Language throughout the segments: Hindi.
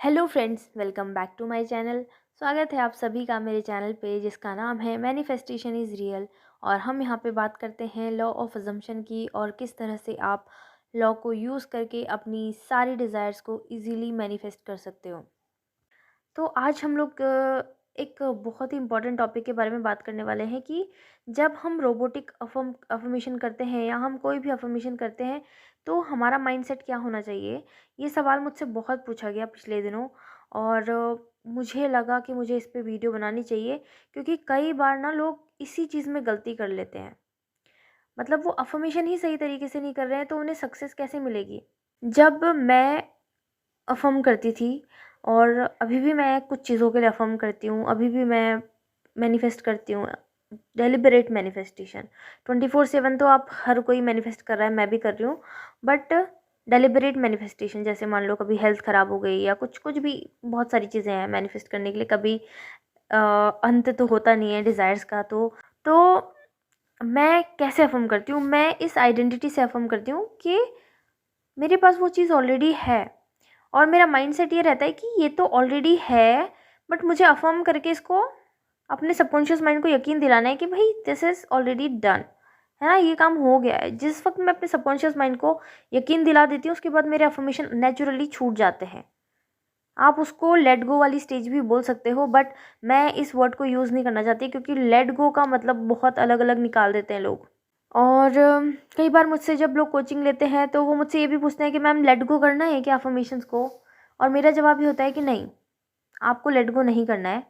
Hello friends, welcome back to my channel. स्वागत है आप सभी का मेरे चैनल पे जिसका नाम है मैनिफेस्टेशन इज़ रियल। और हम यहाँ पे बात करते हैं लॉ ऑफ अजम्पशन की और किस तरह से आप लॉ को यूज़ करके अपनी सारी डिज़ायर्स को इजीली मैनिफेस्ट कर सकते हो। तो आज हम लोग एक बहुत ही इम्पोर्टेंट टॉपिक के बारे में बात करने वाले हैं कि जब हम रोबोटिक अफर्मेशन करते हैं या हम कोई भी अफर्मेशन करते हैं तो हमारा माइंडसेट क्या होना चाहिए। ये सवाल मुझसे बहुत पूछा गया पिछले दिनों और मुझे लगा कि मुझे इस पे वीडियो बनानी चाहिए क्योंकि कई बार ना लोग इसी चीज़ में गलती कर लेते हैं। मतलब वो अफर्मेशन ही सही तरीके से नहीं कर रहे हैं तो उन्हें सक्सेस कैसे मिलेगी। जब मैं अफ़र्म करती थी और अभी भी मैं कुछ चीज़ों के लिए अफ़र्म करती हूँ, अभी भी मैं मैनिफेस्ट करती हूँ। डेलिबरेट मैनिफेस्टेशन 24/7 तो आप हर कोई मैनिफेस्ट कर रहा है, मैं भी कर रही हूँ। बट डेलिबरेट मैनिफेस्टेशन जैसे मान लो कभी हेल्थ ख़राब हो गई या कुछ कुछ भी, बहुत सारी चीज़ें हैं मैनिफेस्ट करने के लिए। कभी अंत तो होता नहीं है डिज़ायर्स का। तो मैं कैसे अफ़र्म करती हूँ, मैं इस आइडेंटिटी से अफ़र्म करती हूँ कि मेरे पास वो चीज़ ऑलरेडी है और मेरा माइंडसेट ये रहता है कि ये तो ऑलरेडी है, बट मुझे अफ़र्म करके इसको अपने सबकॉन्शियस माइंड को यकीन दिलाना है कि भाई दिस इज़ ऑलरेडी डन, है ना, ये काम हो गया है। जिस वक्त मैं अपने सबकॉन्शियस माइंड को यकीन दिला देती हूँ उसके बाद मेरे अफर्मेशन नेचुरली छूट जाते हैं। आप उसको लेट गो वाली स्टेज भी बोल सकते हो, बट मैं इस वर्ड को यूज़ नहीं करना चाहती क्योंकि लेट गो का मतलब बहुत अलग अलग निकाल देते हैं लोग। और कई बार मुझसे जब लोग कोचिंग लेते हैं तो वो मुझसे ये भी पूछते हैं कि मैम लेट गो करना है क्या अफर्मेशंस को। और मेरा जवाब ये होता है कि नहीं, आपको लेट गो नहीं करना है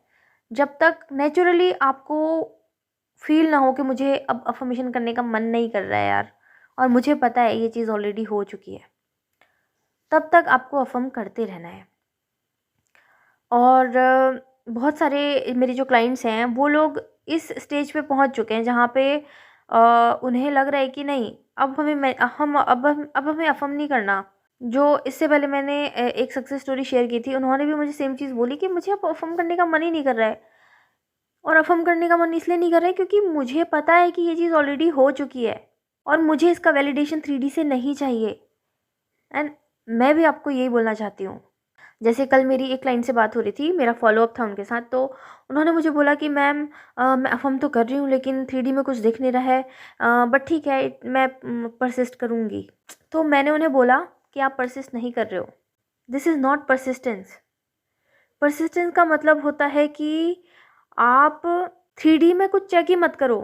जब तक नेचुरली आपको फील ना हो कि मुझे अब अफर्मेशन करने का मन नहीं कर रहा है यार, और मुझे पता है ये चीज़ ऑलरेडी हो चुकी है। तब तक आपको अफर्म करते रहना है। और बहुत सारे मेरे जो क्लाइंट्स हैं वो लोग इस स्टेज पे पहुंच चुके हैं जहाँ पे उन्हें लग रहा है कि नहीं, अब हमें अब हमें अफर्म नहीं करना। जो इससे पहले मैंने एक सक्सेस स्टोरी शेयर की थी, उन्होंने भी मुझे सेम चीज़ बोली कि मुझे अब अफर्म करने का मन ही नहीं कर रहा है। और अफर्म करने का मन इसलिए नहीं कर रहा है क्योंकि मुझे पता है कि ये चीज़ ऑलरेडी हो चुकी है और मुझे इसका वैलिडेशन 3D से नहीं चाहिए। एंड मैं भी आपको यही बोलना चाहती हूँ। जैसे कल मेरी एक क्लाइंट से बात हो रही थी, मेरा फॉलोअप था उनके साथ, तो उन्होंने मुझे बोला कि मैम मैं अफर्म तो कर रही हूँ लेकिन 3D में कुछ दिख नहीं रहा है, बट ठीक है मैं परसिस्ट करूँगी। तो मैंने उन्हें बोला कि आप परसिस्ट नहीं कर रहे हो। This is not persistence. Persistence का मतलब होता है कि आप 3D में कुछ चेक ही मत करो।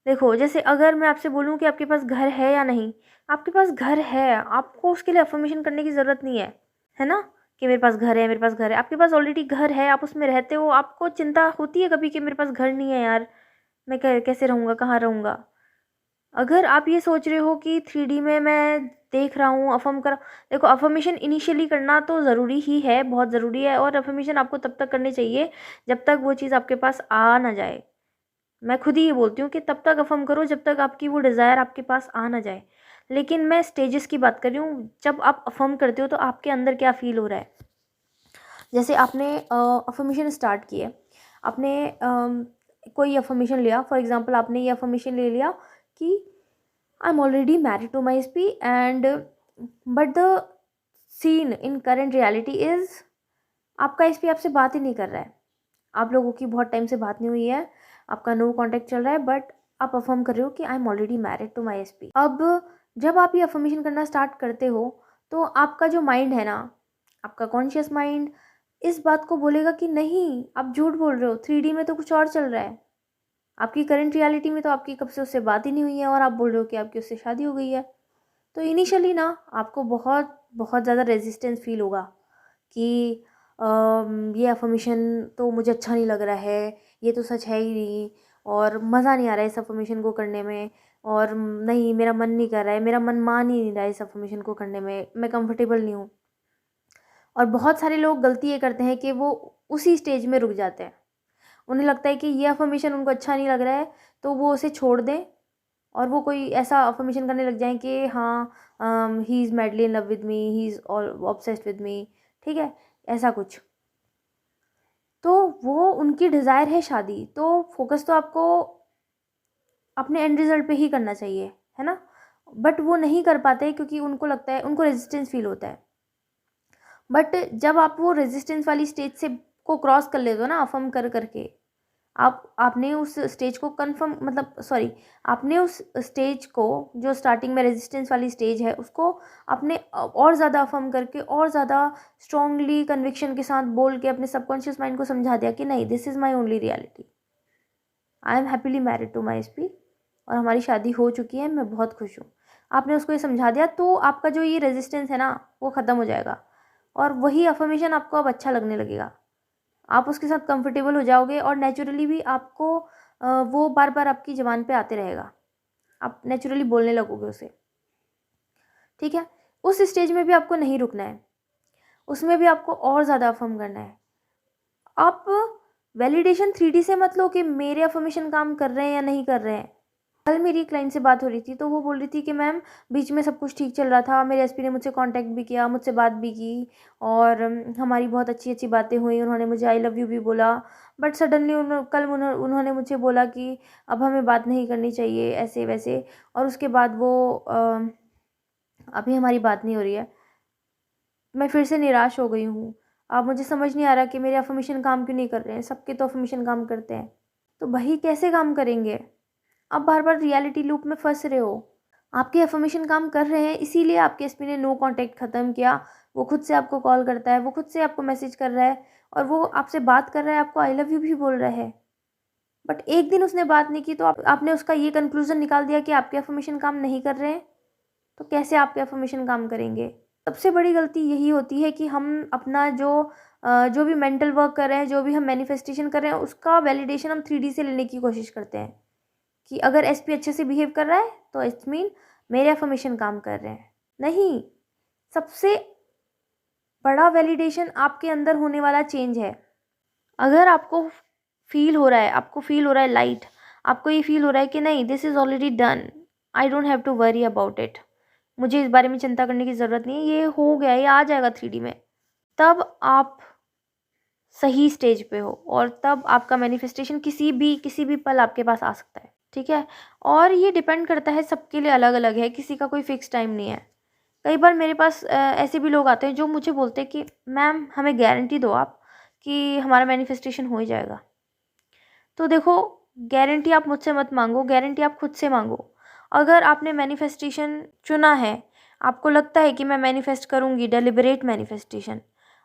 देखो, जैसे अगर मैं आपसे बोलूँ कि आपके पास घर है या नहीं, आपके पास घर है, आपको उसके लिए अफ़र्मेशन करने की ज़रूरत नहीं है ना? कि मेरे पास घर है, मेरे पास घर है। आपके पास ऑलरेडी घर है, आप उसमें रहते हो, आपको चिंता होती है कभी कि मेरे पास घर नहीं है यार, मैं कैसे रहूँगा, कहाँ रहूँगा? अगर आप ये सोच रहे हो कि 3D में मैं देख रहा हूँ, अफ़र्म कर, देखो अफ़र्मेशन इनिशियली करना तो ज़रूरी ही है, बहुत ज़रूरी है। और अफ़र्मेशन आपको तब तक करनी चाहिए जब तक वो चीज़ आपके पास आ ना जाए। मैं खुद ही ये बोलती हूँ कि तब तक अफ़र्म करो जब तक आपकी वो डिज़ायर आपके पास आ ना जाए। लेकिन मैं स्टेजेस की बात कर रही हूँ, जब आप अफ़र्म करते हो तो आपके अंदर क्या फ़ील हो रहा है। जैसे आपने अफ़र्मेशन स्टार्ट किए, आपने कोई अफ़र्मेशन लिया, फॉर एग्ज़ाम्पल आपने ये अफ़र्मेशन ले लिया कि I am already married to my SP and but the scene in current reality is आपका एसपी आपसे बात ही नहीं कर रहा है। आप लोगों की बहुत टाइम से बात नहीं हुई है, आपका नो कांटेक्ट चल रहा है, बट आप अफर्म कर रहे हो कि I am already married to my SP. अब जब आप ये अफर्मेशन करना स्टार्ट करते हो तो आपका जो माइंड है ना, आपका कॉन्शियस माइंड इस बात को बोलेगा कि नहीं, आप झूठ बोल रहे हो, 3D में तो कुछ और चल रहा है। आपकी करंट रियलिटी में तो आपकी कब से उससे बात ही नहीं हुई है और आप बोल रहे हो कि आपकी उससे शादी हो गई है। तो इनिशियली ना आपको बहुत बहुत ज़्यादा रेजिस्टेंस फील होगा कि ये अफर्मेशन तो मुझे अच्छा नहीं लग रहा है, ये तो सच है ही नहीं, और मज़ा नहीं आ रहा है इस अफर्मेशन को करने में, और नहीं मेरा मन नहीं कर रहा है, मेरा मन मान ही नहीं रहा है इस अफर्मेशन को करने में, मैं कंफर्टेबल नहीं हूँ। और बहुत सारे लोग गलती ये करते हैं कि वो उसी स्टेज में रुक जाते हैं। उन्हें लगता है कि ये अफर्मेशन उनको अच्छा नहीं लग रहा है तो वो उसे छोड़ दें और वो कोई ऐसा अफर्मेशन करने लग जाएं कि हाँ he is madly in love with me, he is all obsessed with me, ठीक है, ऐसा कुछ। तो वो उनकी डिज़ायर है शादी, तो फोकस तो आपको अपने एंड रिजल्ट पे ही करना चाहिए, है ना। बट वो नहीं कर पाते क्योंकि उनको लगता है, उनको रेजिस्टेंस फील होता है। बट जब आप वो रेजिस्टेंस वाली स्टेज से को क्रॉस कर लेते हो ना अफर्म कर करके, आपने उस स्टेज को कंफर्म मतलब सॉरी आपने उस स्टेज को जो स्टार्टिंग में रेजिस्टेंस वाली स्टेज है उसको आपने और ज़्यादा अफर्म करके और ज़्यादा स्ट्रांगली कन्विक्शन के साथ बोल के अपने सबकॉन्शियस माइंड को समझा दिया कि नहीं, this is my only reality, I am happily married to my SP, और हमारी शादी हो चुकी है, मैं बहुत खुश हूँ। आपने उसको ये समझा दिया तो आपका जो ये रेजिस्टेंस है ना वो ख़त्म हो जाएगा, और वही अफर्मेशन आपको अब अच्छा लगने लगेगा। आप उसके साथ कंफर्टेबल हो जाओगे और नेचुरली भी आपको वो बार बार आपकी ज़बान पे आते रहेगा, आप नेचुरली बोलने लगोगे उसे। ठीक है, उस स्टेज में भी आपको नहीं रुकना है, उसमें भी आपको और ज़्यादा अफर्म करना है। आप वैलिडेशन 3D से मत लो कि मेरे अफर्मेशन काम कर रहे हैं या नहीं कर रहे हैं। कल मेरी एक क्लाइंट से बात हो रही थी तो वो बोल रही थी कि मैम बीच में सब कुछ ठीक चल रहा था, मेरे एसपी ने मुझसे कांटेक्ट भी किया, मुझसे बात भी की, और हमारी बहुत अच्छी अच्छी बातें हुई, उन्होंने मुझे आई लव यू भी बोला, बट सडनली कल उन्होंने मुझे बोला कि अब हमें बात नहीं करनी चाहिए ऐसे वैसे, और उसके बाद वो अभी हमारी बात नहीं हो रही है। मैं फिर से निराश हो गई हूँ। अब मुझे समझ नहीं आ रहा कि मेरे अफर्मेशन काम क्यों नहीं कर रहे हैं, सबके तो अफर्मेशन काम करते हैं, तो वही कैसे काम करेंगे। आप बार बार रियलिटी लूप में फंस रहे हो। आपके अफर्मेशन काम कर रहे हैं, इसीलिए आपके एसपी ने नो कांटेक्ट ख़त्म किया। वो खुद से आपको कॉल करता है, वो खुद से आपको मैसेज कर रहा है, और वो आपसे बात कर रहा है, आपको आई लव यू भी बोल रहा है। बट एक दिन उसने बात नहीं की तो आपने उसका ये कंक्लूज़न निकाल दिया कि आपके अफर्मेशन काम नहीं कर रहे हैं, तो कैसे आपके अफर्मेशन काम करेंगे। सबसे बड़ी गलती यही होती है कि हम अपना जो भी मेंटल वर्क कर रहे हैं, जो भी हम मैनिफेस्टेशन कर रहे हैं, उसका वैलिडेशन हम 3D से लेने की कोशिश करते हैं कि अगर एसपी अच्छे से बिहेव कर रहा है तो इट्स मीन मेरे अफर्मेशन काम कर रहे हैं। नहीं, सबसे बड़ा वैलिडेशन आपके अंदर होने वाला चेंज है। अगर आपको फील हो रहा है लाइट, आपको ये फील हो रहा है कि नहीं, this is already done, I don't have to worry about it, मुझे इस बारे में चिंता करने की ज़रूरत नहीं है, ये हो गया, ये आ जाएगा 3D में, तब आप सही स्टेज पे हो, और तब आपका मैनिफेस्टेशन किसी भी पल आपके पास आ सकता है। ठीक है, और ये डिपेंड करता है, सबके लिए अलग अलग है, किसी का कोई फिक्स टाइम नहीं है। कई बार मेरे पास ऐसे भी लोग आते हैं जो मुझे बोलते हैं कि मैम हमें गारंटी दो आप कि हमारा मैनिफेस्टेशन हो ही जाएगा। तो देखो, गारंटी आप मुझसे मत मांगो, गारंटी आप खुद से मांगो। अगर आपने मैनिफेस्टेशन चुना है, आपको लगता है कि मैं मैनिफेस्ट करूँगी, डेलिबरेट मैनिफेस्टेशन,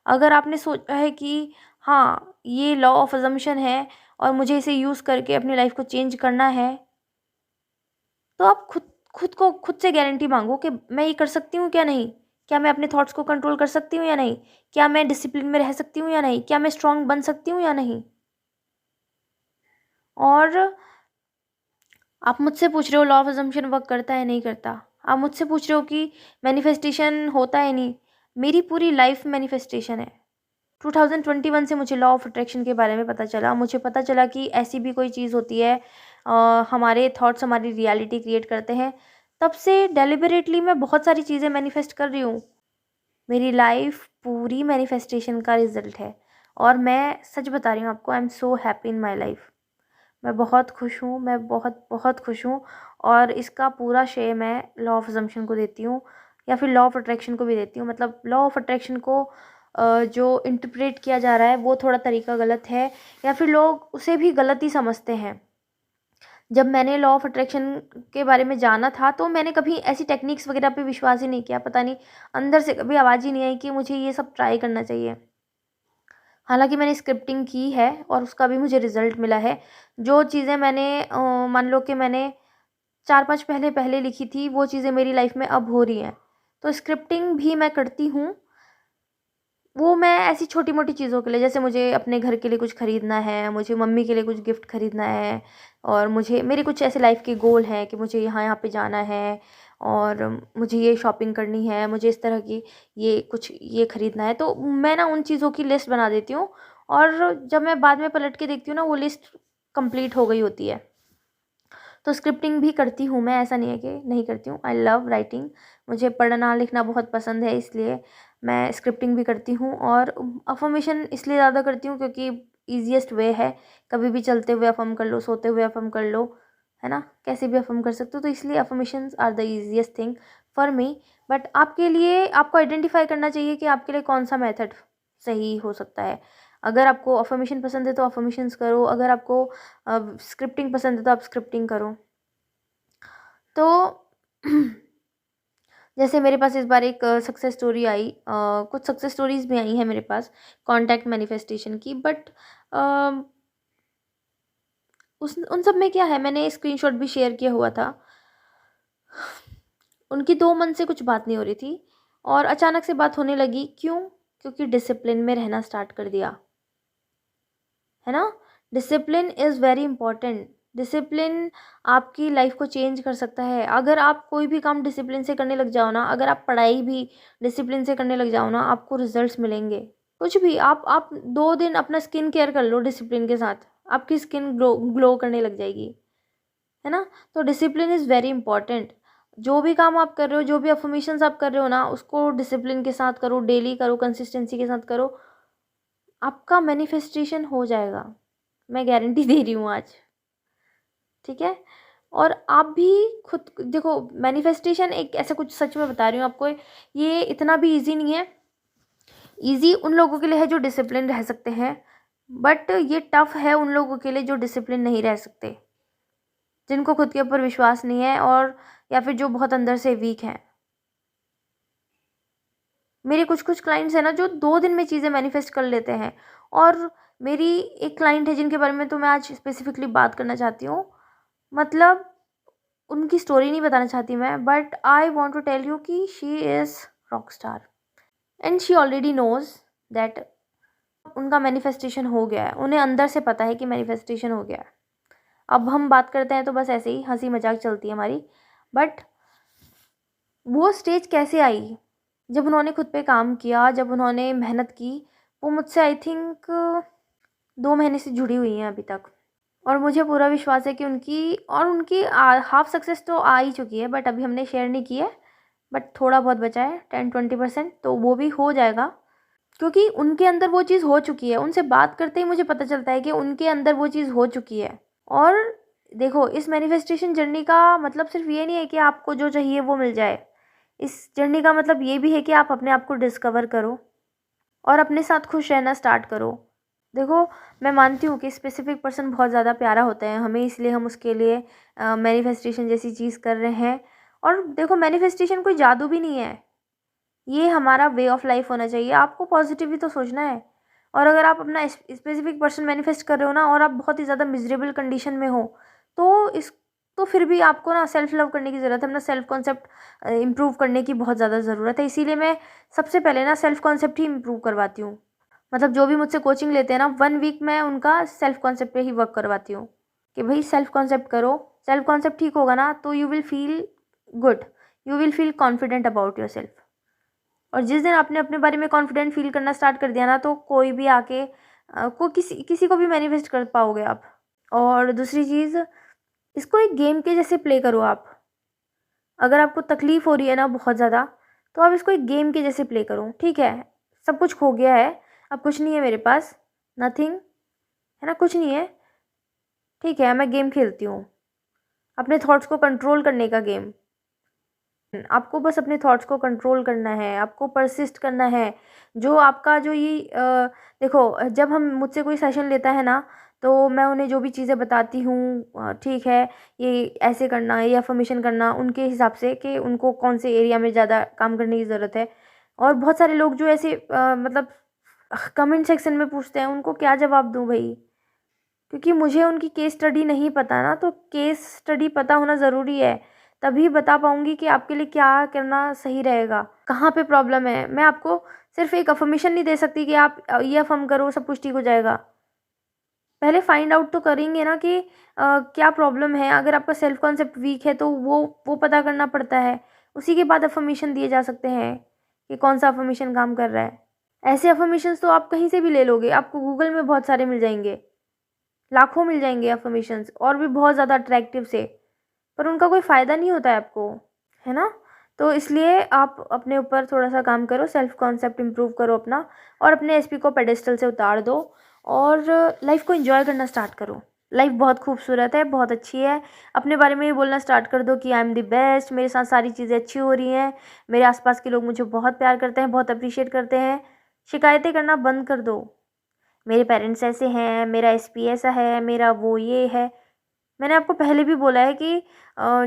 अगर आपने सोचा है कि हाँ ये लॉ ऑफ अजम्पशन है और मुझे इसे यूज़ करके अपनी लाइफ को चेंज करना है, तो आप खुद से गारंटी मांगो कि मैं ये कर सकती हूँ क्या नहीं, क्या मैं अपने थॉट्स को कंट्रोल कर सकती हूँ या नहीं, क्या मैं डिसिप्लिन में रह सकती हूँ या नहीं, क्या मैं स्ट्रांग बन सकती हूँ या नहीं। और आप मुझसे पूछ रहे हो लॉ ऑफ अजम्पशन वर्क करता है नहीं करता, आप मुझसे पूछ रहे हो कि मैनिफेस्टेशन होता है नहीं, मेरी पूरी लाइफ मैनिफेस्टेशन है। 2021 से मुझे लॉ ऑफ अट्रैक्शन के बारे में पता चला, मुझे पता चला कि ऐसी भी कोई चीज़ होती है, हमारे थॉट्स हमारी रियलिटी क्रिएट करते हैं। तब से डेलिबरेटली मैं बहुत सारी चीज़ें मैनिफेस्ट कर रही हूँ। मेरी लाइफ पूरी मैनिफेस्टेशन का रिजल्ट है, और मैं सच बता रही हूँ आपको, I am so happy in my life. मैं बहुत खुश हूँ, मैं बहुत बहुत खुश हूँ, और इसका पूरा श्रेय मैं लॉ ऑफ अजम्पशन को देती हूँ, या फिर लॉ ऑफ अट्रैक्शन को भी देती हूँ। मतलब लॉ ऑफ अट्रैक्शन को जो इंटरप्रेट किया जा रहा है वो थोड़ा तरीका गलत है, या फिर लोग उसे भी गलत ही समझते हैं। जब मैंने लॉ ऑफ अट्रैक्शन के बारे में जाना था तो मैंने कभी ऐसी टेक्निक्स वगैरह पे विश्वास ही नहीं किया, पता नहीं अंदर से कभी आवाज़ ही नहीं आई कि मुझे ये सब ट्राई करना चाहिए। हालांकि मैंने स्क्रिप्टिंग की है और उसका भी मुझे रिज़ल्ट मिला है। जो चीज़ें मैंने मान लो कि मैंने 4-5 पहले पहले लिखी थी, वो चीज़ें मेरी लाइफ में अब हो रही हैं। तो स्क्रिप्टिंग भी मैं करती हूँ, वो मैं ऐसी छोटी-मोटी चीज़ों के लिए, जैसे मुझे अपने घर के लिए कुछ ख़रीदना है, मुझे मम्मी के लिए कुछ गिफ्ट ख़रीदना है, और मुझे मेरे कुछ ऐसे लाइफ़ के गोल हैं कि मुझे यहाँ-यहाँ पे जाना है, और मुझे ये शॉपिंग करनी है, मुझे इस तरह की ये ख़रीदना है। तो मैं ना उन चीज़ों की लिस्ट बना देती हूँ, और जब मैं बाद में पलट के देखती हूँ ना, वो लिस्ट कंप्लीट हो गई होती है। तो स्क्रिप्टिंग भी करती हूँ मैं, ऐसा नहीं है कि नहीं करती हूँ। आई लव राइटिंग, मुझे पढ़ना लिखना बहुत पसंद है, इसलिए मैं स्क्रिप्टिंग भी करती हूँ। और अफ़र्मेशन इसलिए ज़्यादा करती हूँ क्योंकि ईज़ीएस्ट वे है, कभी भी चलते हुए अफ़र्म कर लो, सोते हुए अफ़र्म कर लो, है ना? कैसे भी अफ़र्म कर सकते हो, तो इसलिए affirmations are the easiest thing for me. But आपके लिए आपको आइडेंटिफाई करना चाहिए कि आपके लिए कौन सा मेथड सही हो सकता है। अगर आपको अफर्मेशन पसंद है तो अफर्मेशंस करो, अगर आपको स्क्रिप्टिंग पसंद है तो आप स्क्रिप्टिंग करो। तो जैसे मेरे पास इस बार एक सक्सेस स्टोरी आई, कुछ सक्सेस स्टोरीज भी आई हैं मेरे पास कॉन्टैक्ट मैनिफेस्टेशन की, बट उस उन सब में क्या है, मैंने स्क्रीनशॉट भी शेयर किया हुआ था। उनकी 2 मंथ से कुछ बात नहीं हो रही थी और अचानक से बात होने लगी। क्यों? क्योंकि डिसिप्लिन में रहना स्टार्ट कर दिया, है ना। Discipline is very important. Discipline आपकी लाइफ को चेंज कर सकता है। अगर आप कोई भी काम डिसिप्लिन से करने लग जाओ ना, अगर आप पढ़ाई भी डिसिप्लिन से करने लग जाओ ना, आपको रिजल्ट्स मिलेंगे। कुछ भी आप 2 दिन अपना स्किन केयर कर लो डिसिप्लिन के साथ, आपकी स्किन ग्लो करने लग जाएगी, है ना। तो डिसिप्लिन इज़ वेरी इंपॉर्टेंट। जो भी काम आप कर रहे हो, जो भी अफर्मेशंस आप कर रहे हो ना, उसको डिसिप्लिन के साथ करो, डेली करो, कंसिस्टेंसी के साथ करो, आपका मैनिफेस्टेशन हो जाएगा। मैं गारंटी दे रही हूँ आज, ठीक है। और आप भी खुद देखो, मैनिफेस्टेशन एक ऐसा कुछ, सच में बता रही हूँ आपको, ये इतना भी इजी नहीं है। इजी उन लोगों के लिए है जो डिसिप्लिन रह सकते हैं, बट ये टफ है उन लोगों के लिए जो डिसिप्लिन नहीं रह सकते, जिनको खुद के ऊपर विश्वास नहीं है, और या फिर जो बहुत अंदर से वीक हैं। मेरे कुछ कुछ क्लाइंट्स हैं ना जो 2 दिन में चीज़ें मैनिफेस्ट कर लेते हैं। और मेरी एक क्लाइंट है जिनके बारे में तो मैं आज स्पेसिफिकली बात करना चाहती हूँ। मतलब उनकी स्टोरी नहीं बताना चाहती मैं, but I want to tell you कि she is rock star and she already knows that उनका मैनिफेस्टेशन हो गया है। उन्हें अंदर से पता है कि मैनिफेस्टेशन हो गया है। अब हम बात करते हैं तो बस ऐसे ही हंसी मजाक चलती है हमारी, बट वो स्टेज कैसे आई? जब उन्होंने खुद पे काम किया, जब उन्होंने मेहनत की। वो मुझसे आई थिंक 2 महीने से जुड़ी हुई हैं अभी तक, और मुझे पूरा विश्वास है कि उनकी हाफ सक्सेस तो आ ही चुकी है, बट अभी हमने शेयर नहीं की है। बट थोड़ा बहुत बचा है, 10-20%, तो वो भी हो जाएगा, क्योंकि उनके अंदर वो चीज़ हो चुकी है। उनसे बात करते ही मुझे पता चलता है कि उनके अंदर वो चीज़ हो चुकी है। और देखो, इस मैनिफेस्टेशन जर्नी का मतलब सिर्फ ये नहीं है कि आपको जो चाहिए वो मिल जाए। इस जर्नी का मतलब ये भी है कि आप अपने आप को डिस्कवर करो और अपने साथ खुश रहना स्टार्ट करो। देखो, मैं मानती हूँ कि स्पेसिफिक पर्सन बहुत ज़्यादा प्यारा होता है हमें, इसलिए हम उसके लिए मैनिफेस्टेशन जैसी चीज़ कर रहे हैं। और देखो, मैनिफेस्टेशन कोई जादू भी नहीं है, ये हमारा वे ऑफ लाइफ होना चाहिए। आपको पॉजिटिव भी तो सोचना है। और अगर आप अपना स्पेसिफिक पर्सन मैनिफेस्ट कर रहे हो ना, और आप बहुत ही ज़्यादा मिजरेबल कंडीशन में हो, तो इस तो फिर भी आपको ना सेल्फ लव करने की ज़रूरत है। अपना सेल्फ कॉन्सेप्ट इम्प्रूव करने की बहुत ज़्यादा ज़रूरत है। इसीलिए मैं सबसे पहले ना सेल्फ कॉन्सेप्ट ही इम्प्रूव करवाती हूँ। मतलब जो भी मुझसे कोचिंग लेते हैं ना, 1 वीक मैं उनका सेल्फ कॉन्सेप्ट पे ही वर्क करवाती हूँ कि भाई सेल्फ कॉन्सेप्ट करो। सेल्फ कॉन्सेप्ट ठीक होगा ना, तो you will feel good, you will feel confident about your self. और जिस दिन आपने अपने बारे में कॉन्फिडेंट फील करना स्टार्ट कर दिया ना, तो कोई भी आके किसी किसी को भी मैनिफेस्ट कर पाओगे आप। और दूसरी चीज़, इसको एक गेम के जैसे प्ले करो आप। अगर आपको तकलीफ़ हो रही है ना बहुत ज़्यादा, तो आप इसको एक गेम के जैसे प्ले करो। ठीक है, सब कुछ खो गया है, अब कुछ नहीं है मेरे पास, नथिंग, है ना, कुछ नहीं है। ठीक है, मैं गेम खेलती हूँ, अपने थॉट्स को कंट्रोल करने का गेम। आपको बस अपने थॉट्स को कंट्रोल करना है, आपको परसिस्ट करना है। जो आपका जो ये देखो, जब हम मुझसे कोई सेशन लेता है ना, तो मैं उन्हें जो भी चीज़ें बताती हूँ, ठीक है, ये ऐसे करना, ये अफर्मेशन करना, उनके हिसाब से कि उनको कौन से एरिया में ज़्यादा काम करने की ज़रूरत है। और बहुत सारे लोग जो ऐसे मतलब कमेंट सेक्शन में पूछते हैं, उनको क्या जवाब दूँ भई? क्योंकि मुझे उनकी केस स्टडी नहीं पता ना, तो केस स्टडी पता होना ज़रूरी है। तभी बता पाऊँगी कि आपके लिए क्या करना सही रहेगा, कहाँ पे प्रॉब्लम है। मैं आपको सिर्फ़ एक अफ़र्मेशन नहीं दे सकती कि आप ये अफ़र्म करो, सब कुछ ठीक हो जाएगा। पहले फाइंड आउट तो करेंगे ना कि क्या प्रॉब्लम है। अगर आपका सेल्फ कॉन्सेप्ट वीक है, तो वो पता करना पड़ता है। उसी के बाद अफ़र्मेशन दिए जा सकते हैं कि कौन-सा अफ़र्मेशन काम कर रहा है। ऐसे अफ़र्मेशंस तो आप कहीं से भी ले लोगे, आपको गूगल में बहुत सारे मिल जाएँगे। लाखों मिल जाएंगे अफर्मेशंस, और भी बहुत ज़्यादा अट्रैक्टिव से, पर उनका कोई फ़ायदा नहीं होता है आपको, है ना। तो इसलिए आप अपने ऊपर थोड़ा सा काम करो, सेल्फ कॉन्सेप्ट इम्प्रूव करो अपना, और अपने एसपी को पेडेस्टल से उतार दो और लाइफ को एंजॉय करना स्टार्ट करो। लाइफ बहुत खूबसूरत है, बहुत अच्छी है। अपने बारे में ये बोलना स्टार्ट कर दो कि आई एम द बेस्ट, मेरे साथ सारी चीज़ें अच्छी हो रही हैं, मेरे आसपास के लोग मुझे बहुत प्यार करते हैं, बहुत अप्रिशिएट करते हैं। शिकायतें करना बंद कर दो, मेरे पेरेंट्स ऐसे हैं, मेरा एसपी ऐसा है, मेरा वो ये है। मैंने आपको पहले भी बोला है कि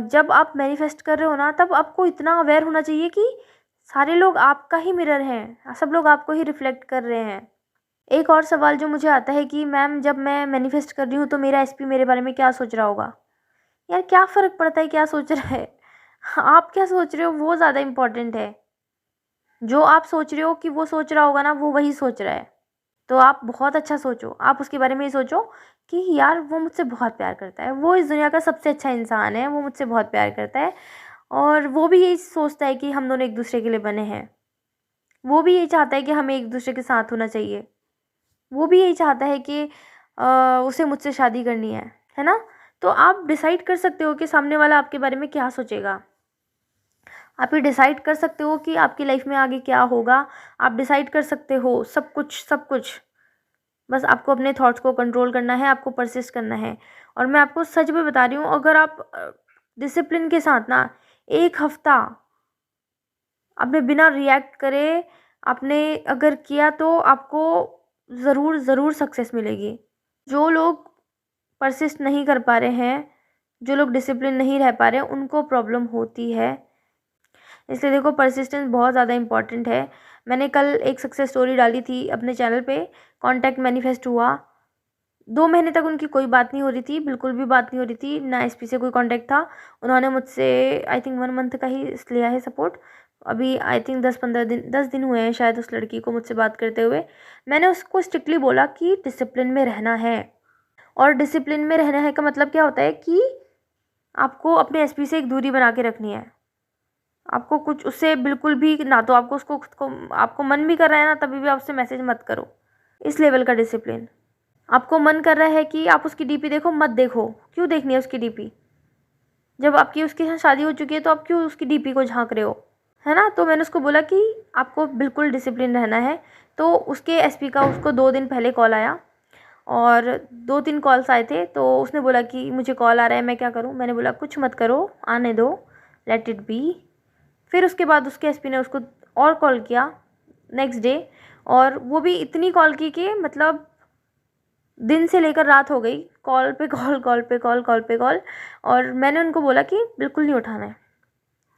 जब आप मैनिफेस्ट कर रहे हो ना, तब आपको इतना अवेयर होना चाहिए कि सारे लोग आपका ही मिरर हैं, सब लोग आपको ही रिफ्लेक्ट कर रहे हैं। एक और सवाल जो मुझे आता है कि मैम जब मैं मैनिफेस्ट कर रही हूँ तो मेरा एसपी मेरे बारे में क्या सोच रहा होगा? यार क्या फ़र्क पड़ता है क्या सोच रहा है? आप क्या सोच रहे हो वो ज़्यादा इम्पोर्टेंट है। जो आप सोच रहे हो कि वो सोच रहा होगा ना, वो वही सोच रहा है। तो आप बहुत अच्छा सोचो, आप उसके बारे में ये सोचो कि यार वो मुझसे बहुत प्यार करता है, वो इस दुनिया का सबसे अच्छा इंसान है, वो मुझसे बहुत प्यार करता है और वो भी यही सोचता है कि हम दोनों एक दूसरे के लिए बने हैं। वो भी यही चाहता है कि हमें एक दूसरे के साथ होना चाहिए। वो भी यही चाहता है कि उसे मुझसे शादी करनी है ना? तो आप डिसाइड कर सकते हो कि सामने वाला आपके बारे में क्या सोचेगा। आप ये डिसाइड कर सकते हो कि आपकी लाइफ में आगे क्या होगा। आप डिसाइड कर सकते हो सब कुछ, सब कुछ। बस आपको अपने थॉट्स को कंट्रोल करना है, आपको परसिस्ट करना है। और मैं आपको सच में बता रही हूँ, अगर आप डिसिप्लिन के साथ ना 1 हफ्ता आपने बिना रिएक्ट करे आपने अगर किया तो आपको ज़रूर ज़रूर सक्सेस मिलेगी। जो लोग परसिस्ट नहीं कर पा रहे हैं, जो लोग डिसिप्लिन नहीं रह पा रहे हैं, उनको प्रॉब्लम होती है। इसलिए देखो परसिस्टेंस बहुत ज़्यादा इम्पॉर्टेंट है। मैंने कल एक सक्सेस स्टोरी डाली थी अपने चैनल पे, कॉन्टैक्ट मैनिफेस्ट हुआ। 2 महीने तक उनकी कोई बात नहीं हो रही थी, बिल्कुल भी बात नहीं हो रही थी, ना एसपी से कोई कॉन्टैक्ट था। उन्होंने मुझसे आई थिंक 1 मंथ का ही लिया है सपोर्ट। अभी आई थिंक 10 दिन हुए हैं शायद उस लड़की को मुझसे बात करते हुए। मैंने उसको स्ट्रिक्टली बोला कि डिसिप्लिन में रहना है। और डिसिप्लिन में रहना है का मतलब क्या होता है कि आपको अपने एसपी से एक दूरी बना के रखनी है। आपको कुछ उससे बिल्कुल भी ना, तो आपको उसको खुद को आपको मन भी कर रहा है ना, तभी भी आप उससे मैसेज मत करो। इस लेवल का डिसिप्लिन। आपको मन कर रहा है कि आप उसकी डीपी देखो, मत देखो। क्यों देखनी है उसकी डीपी? जब आपकी उसके साथ शादी हो चुकी है तो आप क्यों उसकी डीपी को झांक रहे हो? है ना? तो मैंने उसको बोला कि आपको बिल्कुल डिसिप्लिन रहना है। तो उसके एसपी का उसको 2 दिन पहले कॉल आया और 2-3 कॉल्स आए थे। तो उसने बोला कि मुझे कॉल आ रहा है, मैं क्या करूँ? मैंने बोला कुछ मत करो, आने दो, लेट इट बी। फिर उसके बाद उसके एसपी ने उसको और कॉल किया नेक्स्ट डे, और वो भी इतनी कॉल की कि मतलब दिन से लेकर रात हो गई, कॉल पे कॉल, कॉल पे कॉल, कॉल पे कॉल। और मैंने उनको बोला कि बिल्कुल नहीं उठाना है,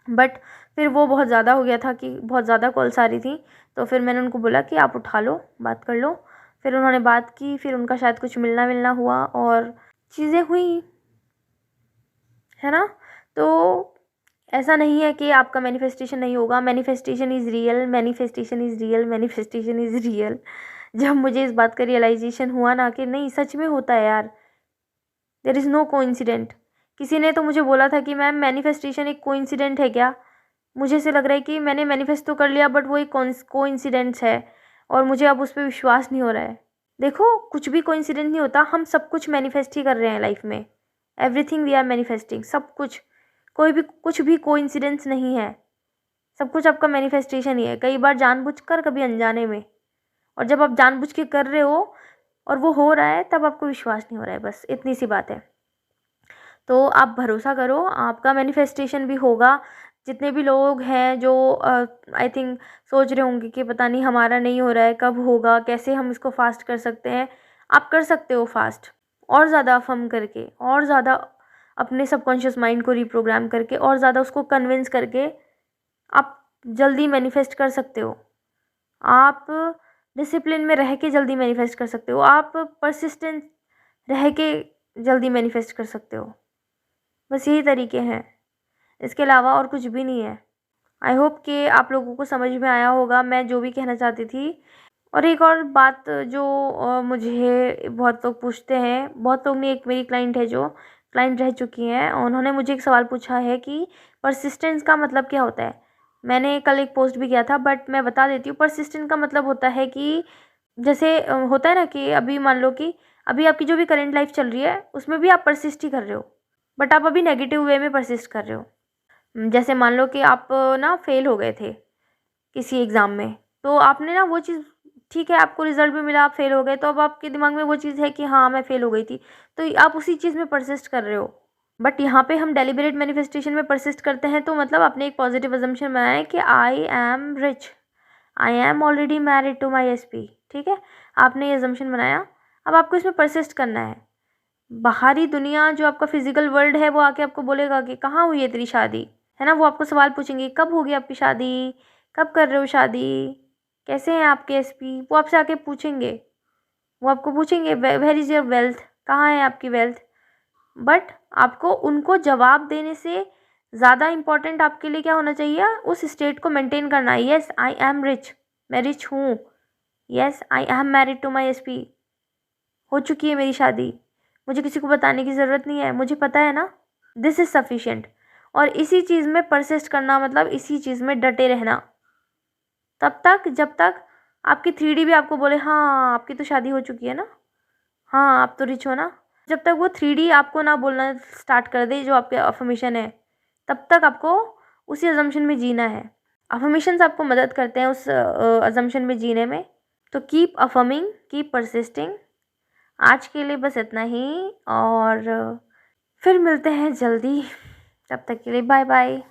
बट फिर वो बहुत ज़्यादा हो गया था कि बहुत ज़्यादा कॉल्स आ रही थी। तो फिर मैंने उनको बोला कि आप उठा लो, बात कर लो। फिर उन्होंने बात की, फिर उनका शायद कुछ मिलना विलना हुआ और चीज़ें हुई, है ना? तो ऐसा नहीं है कि आपका मैनिफेस्टेशन नहीं होगा। Manifestation is real, manifestation is real, manifestation is real. जब मुझे इस बात का रियलाइजेशन हुआ ना कि नहीं सच में होता है यार, देयर इज़ नो कोइंसिडेंट। किसी ने तो मुझे बोला था कि मैम मैनिफेस्टेशन एक कोइंसिडेंट है क्या? मुझे ऐसे लग रहा है कि मैंने मैनिफेस्ट तो कर लिया, बट वो एक कोइंसिडेंस है और मुझे अब उस पे विश्वास नहीं हो रहा है। देखो कुछ भी कोइंसिडेंट नहीं होता, हम सब कुछ मैनिफेस्ट ही कर रहे हैं लाइफ में। एवरीथिंग वी आर मैनिफेस्टिंग, सब कुछ। कोई भी कुछ भी कोइंसिडेंस नहीं है, सब कुछ आपका मैनिफेस्टेशन ही है। कई बार जानबूझकर, कभी अनजाने में। और जब आप जानबूझ के कर रहे हो और वो हो रहा है, तब आपको विश्वास नहीं हो रहा है, बस इतनी सी बात है। तो आप भरोसा करो, आपका मैनिफेस्टेशन भी होगा। जितने भी लोग हैं जो आई थिंक सोच रहे होंगे कि पता नहीं हमारा नहीं हो रहा है, कब होगा, कैसे हम इसको फास्ट कर सकते हैं, आप कर सकते हो फास्ट। और ज़्यादा अफर्म करके, और ज़्यादा अपने सबकॉन्शियस माइंड को रिप्रोग्राम करके, और ज़्यादा उसको कन्विंस करके आप जल्दी मैनिफेस्ट कर सकते हो। आप डिसिप्लिन में रह के जल्दी मैनिफेस्ट कर सकते हो। आप परसिस्टेंट रह के जल्दी मैनिफेस्ट कर सकते हो। बस यही तरीके हैं, इसके अलावा और कुछ भी नहीं है। आई होप कि आप लोगों को समझ में आया होगा मैं जो भी कहना चाहती थी। और एक और बात जो मुझे बहुत लोग पूछते हैं, बहुत लोग नहीं, एक मेरी क्लाइंट है जो क्लाइंट रह चुकी हैं, उन्होंने मुझे एक सवाल पूछा है कि परसिस्टेंस का मतलब क्या होता है? मैंने कल एक पोस्ट भी किया था, बट मैं बता देती हूँ। परसिस्टेंस का मतलब होता है कि जैसे होता है ना कि अभी मान लो कि अभी आपकी जो भी करंट लाइफ चल रही है उसमें भी आप परसिस्ट ही कर रहे हो, बट आप अभी नेगेटिव वे में परसिस्ट कर रहे हो। जैसे मान लो कि आप ना फेल हो गए थे किसी एग्ज़ाम में, तो आपने ना वो चीज़ ठीक है, आपको रिजल्ट भी मिला, आप फेल हो गए, तो अब आपके दिमाग में वो चीज़ है कि हाँ मैं फेल हो गई थी, तो आप उसी चीज़ में परसिस्ट कर रहे हो। बट यहाँ पे हम डेलिबरेट मैनिफेस्टेशन में परसिस्ट करते हैं, तो मतलब आपने एक पॉजिटिव अजम्पशन बनाया है कि I am rich, I am already married to my SP. ठीक है, आपने ये अजम्पशन बनाया, अब आपको इसमें परसिस्ट करना है। बाहरी दुनिया जो आपका फिजिकल वर्ल्ड है वो आके आपको बोलेगा कि कहाँ हुई है तेरी शादी, है ना, वो आपको सवाल पूछेंगे कब होगी आपकी शादी, कब कर रहे हो शादी, कैसे हैं आपके एसपी, वो आपसे आके पूछेंगे, वो आपको पूछेंगे वेयर इज़ योर वेल्थ, कहाँ है आपकी वेल्थ। बट आपको उनको जवाब देने से ज़्यादा इम्पॉर्टेंट आपके लिए क्या होना चाहिए, उस स्टेट को मेंटेन करना। येस आई एम रिच, मैं रिच हूँ, yes I am married to my SP, हो चुकी है मेरी शादी, मुझे किसी को बताने की ज़रूरत नहीं है, मुझे पता है ना, दिस इज़ सफिशिएंट। और इसी चीज़ में परसिस्ट करना, मतलब इसी चीज़ में डटे रहना, तब तक जब तक आपकी 3D भी आपको बोले हाँ आपकी तो शादी हो चुकी है ना, हाँ आप तो रिच हो ना। जब तक वो 3D आपको ना बोलना स्टार्ट कर दे जो आपके अफर्मेशन है, तब तक आपको उसी अजम्पशन में जीना है। अफर्मेशंस आपको मदद करते हैं उस अजम्पशन में जीने में। तो कीप अफर्मिंग, कीप परसिस्टिंग। आज के लिए बस इतना ही, और फिर मिलते हैं जल्दी, तब तक के लिए बाय बाय।